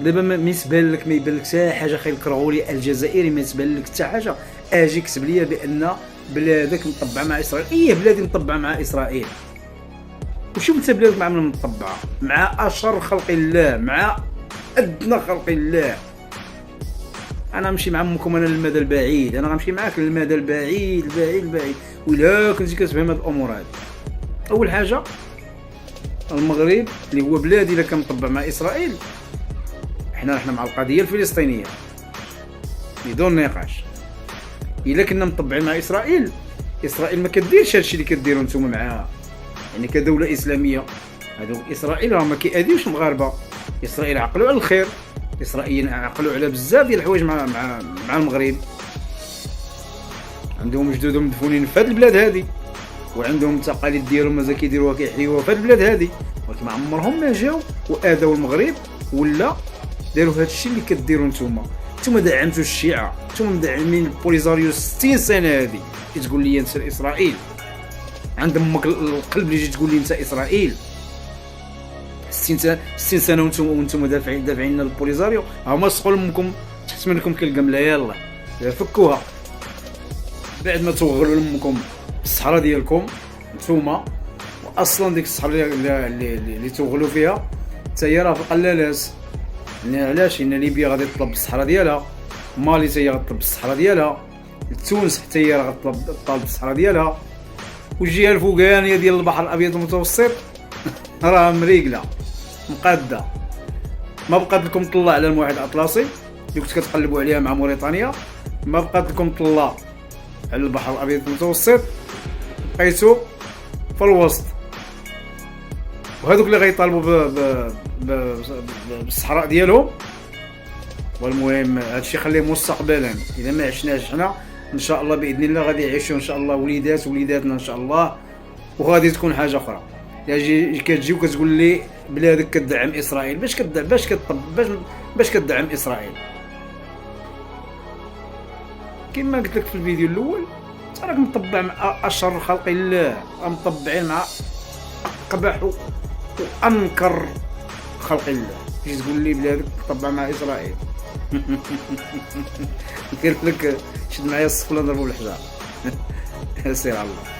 دابا ما يتبان لك، ما يبان لك حتى حاجه، خير الكرغولي الجزائري ما يتبان لك حتى حاجه، اجي كتب لي بان بلادك مطبعه مع اسرائيل. اي بلادي مطبعه مع اسرائيل. وشوف انت بلادك مع من مطبعه؟ مع اشر خلق الله، مع ادنى خلق الله. انا نمشي مع امكم انا للمدى البعيد، انا غنمشي معاك للمدى البعيد البعيد البعيد. ولا كنتي كتفهم هاد الامور هادي. اول حاجه المغرب اللي هو بلادي الا كان مطبع مع اسرائيل، حنا مع القضيه الفلسطينيه بدون نقاش. الا كنا مطبعين مع اسرائيل، اسرائيل ما كديرش هادشي اللي كديروا نتوما معاها. يعني كدوله اسلاميه، هادو اسرائيل راه ما كيأذيوش المغاربه. اسرائيل عقلوا على الخير، اسرائيل عقلوا على بزاف ديال الحوايج مع المغرب. عندهم جدودهم مدفونين في هاد البلاد هادي، وعندهم التقاليد ديالهم مازال كيديروها كيحيوها في هاد البلاد هادي، ولكن ما عمرهم ما جاو واذاو المغرب ولا داروا هادشي اللي كديروا نتوما. نتوما دعمتوا الشيعه، نتوما مدعمين البوليزاريو 60 سنه هادي. تقول لي انت اسرائيل؟ عند امك القلب اللي يجي تقول لي انت اسرائيل؟ 60 سنه وانتم دافعين لنا البوليزاريو. هما سقوا لامكم تحت منكم كالقمله. يلا فكوها بعد ما توغلوا لامكم الصحراء ديالكم نتوما. واصلا ديك الصحراء اللي توغلوا فيها حتى هي راه في القلالات. علاش؟ ان ليبيا غادي تطلب الصحراء ديالها، مالي حتى هي غتطلب الصحراء ديالها، تونس حتى هي راه غتطلب الصحراء ديالها، والجهه الفوقانيه ديال البحر الابيض المتوسط راه مريقله مقاده. ما بقات لكم طلع على الموحد الاطلسي اللي كنت كتقلبوا عليها مع موريتانيا، ما بقات لكم طلع على البحر الابيض المتوسط، بقيتو في الوسط. وهذوك اللي غيطالبوا بالصحراء ديالهم. والمهم هادشي خليه مستقبلا، اذا ما عشناش حنا ان شاء الله باذن الله غادي يعيشوا ان شاء الله وليداتنا ان شاء الله، وغادي تكون حاجه اخرى. كتجي وكتقول لي بلادك كتدعم اسرائيل، باش كتدعم اسرائيل؟ كما قلت لك في الفيديو الاول، راك مطبع مع اشر خلق الله، مطبعين مع اقبح وانكر خلق الله. باش تقول لي بلادك مطبع مع اسرائيل؟ قلت لك شد معايا الصقله نضربو بالحجار. سير على الله.